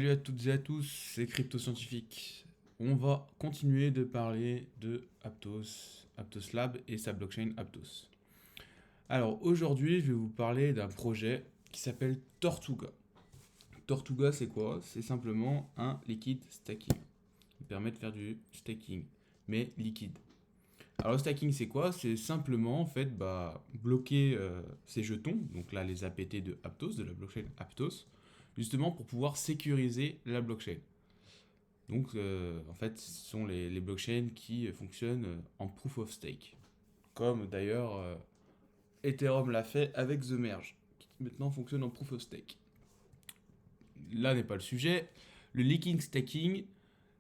Salut à toutes et à tous, c'est Crypto Scientifique. On va continuer de parler de Aptos, Aptos Lab et sa blockchain Aptos. Alors aujourd'hui, je vais vous parler d'un projet qui s'appelle Tortuga. Tortuga, c'est quoi? C'est simplement un liquide stacking. Il permet de faire du staking, mais liquide. Alors le stacking, c'est quoi? C'est simplement en fait bloquer ces jetons, donc là les APT de Aptos, de la blockchain Aptos, justement pour pouvoir sécuriser la blockchain. Donc, en fait, ce sont les blockchains qui fonctionnent en proof of stake. Comme d'ailleurs Ethereum l'a fait avec The Merge, qui maintenant fonctionne en proof of stake. Là n'est pas le sujet. Le leaking staking,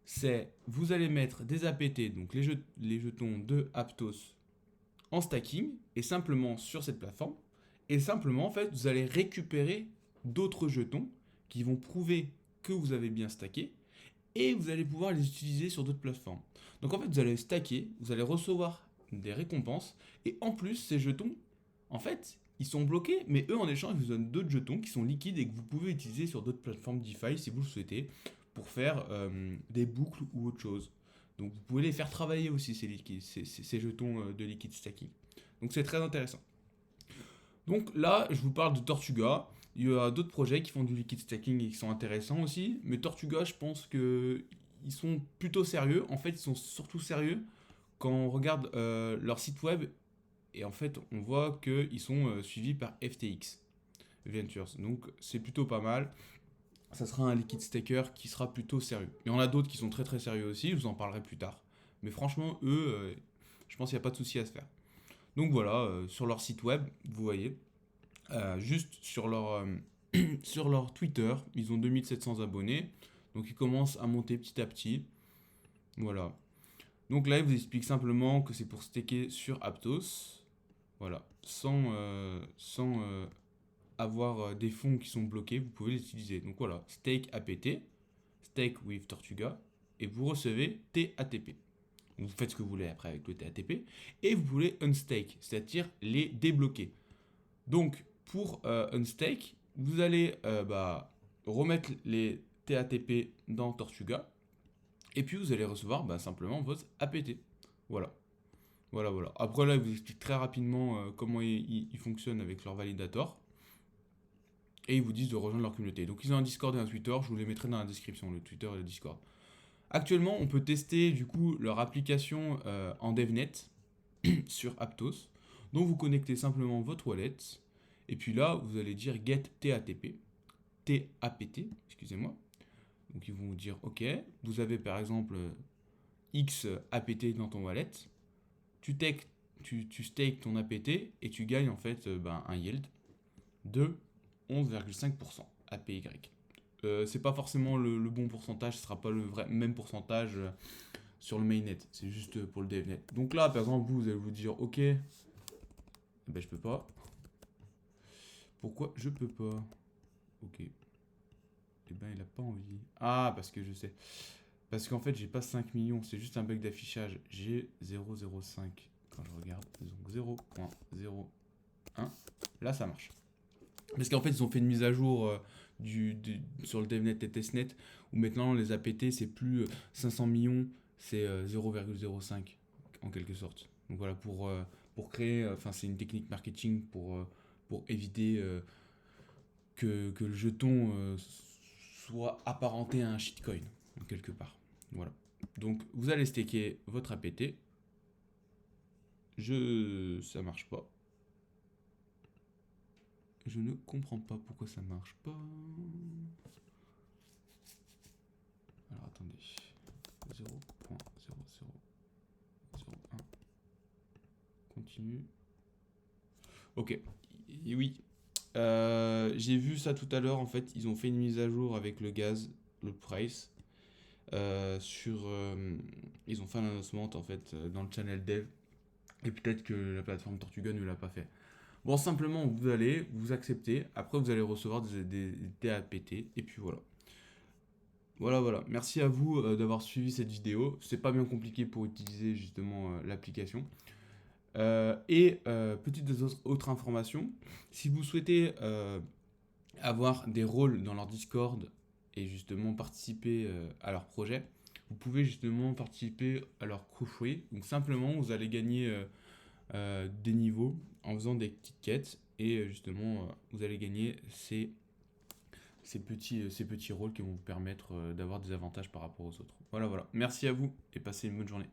c'est vous allez mettre des APT, donc les jetons de Aptos, en stacking, et simplement sur cette plateforme. Et simplement, en fait, vous allez récupérer d'autres jetons qui vont prouver que vous avez bien stacké et vous allez pouvoir les utiliser sur d'autres plateformes. Donc en fait, vous allez stacker, vous allez recevoir des récompenses, et en plus, ces jetons, en fait, ils sont bloqués, mais eux, en échange, ils vous donnent d'autres jetons qui sont liquides et que vous pouvez utiliser sur d'autres plateformes DeFi si vous le souhaitez, pour faire des boucles ou autre chose. Donc vous pouvez les faire travailler aussi, ces jetons de liquide stacking. Donc c'est très intéressant. Donc là, je vous parle de Tortuga. Il y a d'autres projets qui font du liquid stacking et qui sont intéressants aussi. Mais Tortuga, je pense que ils sont plutôt sérieux. En fait, ils sont surtout sérieux quand on regarde leur site web. Et en fait, on voit qu'ils sont suivis par FTX Ventures. Donc c'est plutôt pas mal. Ça sera un liquid staker qui sera plutôt sérieux. Il y en a d'autres qui sont très très sérieux aussi. Je vous en parlerai plus tard. Mais franchement, eux, je pense qu'il n'y a pas de souci à se faire. Donc voilà, sur leur site web, vous voyez, juste sur leur Twitter, ils ont 2700 abonnés. Donc ils commencent à monter petit à petit. Voilà. Donc là, ils vous expliquent simplement que c'est pour staker sur Aptos. Voilà. Sans avoir des fonds qui sont bloqués, vous pouvez les utiliser. Donc voilà, stake APT, stake with Tortuga, et vous recevez TATP. Vous faites ce que vous voulez après avec le TATP. Et vous pouvez unstake, c'est-à-dire les débloquer. Donc, pour unstake, vous allez remettre les TATP dans Tortuga. Et puis, vous allez recevoir simplement votre APT. Voilà. Voilà, voilà. Après, là, ils vous expliquent très rapidement comment ils fonctionnent avec leur validator. Et ils vous disent de rejoindre leur communauté. Donc, ils ont un Discord et un Twitter. Je vous les mettrai dans la description, le Twitter et le Discord. Actuellement, on peut tester du coup leur application en DevNet sur Aptos. Donc, vous connectez simplement votre wallet. Et puis là, vous allez dire get TATP, TAPT, excusez-moi. Donc ils vont vous dire OK, vous avez par exemple X APT dans ton wallet, tu stakes ton APT et tu gagnes en fait un yield de 11,5% APY. C'est pas forcément le bon pourcentage, ce sera pas le vrai même pourcentage sur le mainnet, c'est juste pour le devnet. Donc là, par exemple, vous allez vous dire OK, je peux pas. Pourquoi je peux pas? Ok. Eh ben, il a pas envie. Ah, parce que je sais. Parce qu'en fait, j'ai pas 5 millions, c'est juste un bug d'affichage. J'ai 0,05 quand je regarde. Donc 0,01. Là, ça marche. Parce qu'en fait, ils ont fait une mise à jour sur le DevNet et testnet où maintenant les APT, c'est plus 500 millions, c'est 0,05 en quelque sorte. Donc voilà, pour créer, enfin, c'est une technique marketing pour éviter que le jeton soit apparenté à un shitcoin, quelque part. Voilà. Donc, vous allez staker votre APT. Ça marche pas. Je ne comprends pas pourquoi ça marche pas. Alors, attendez. 0.0001. Continue. Ok. Et oui. J'ai vu ça tout à l'heure. En fait, ils ont fait une mise à jour avec le gaz, le price. Ils ont fait un announcement en fait dans le channel dev et peut-être que la plateforme Tortuga ne l'a pas fait. Bon, simplement vous allez, vous acceptez, après vous allez recevoir des TAPT et puis voilà. Voilà, voilà. Merci à vous d'avoir suivi cette vidéo. C'est pas bien compliqué pour utiliser justement l'application. Petite autre information, si vous souhaitez avoir des rôles dans leur Discord et justement participer à leur projet, vous pouvez justement participer à leur crew free. Donc simplement, vous allez gagner des niveaux en faisant des petites quêtes et justement, vous allez gagner ces petits rôles qui vont vous permettre d'avoir des avantages par rapport aux autres. Voilà, voilà. Merci à vous et passez une bonne journée.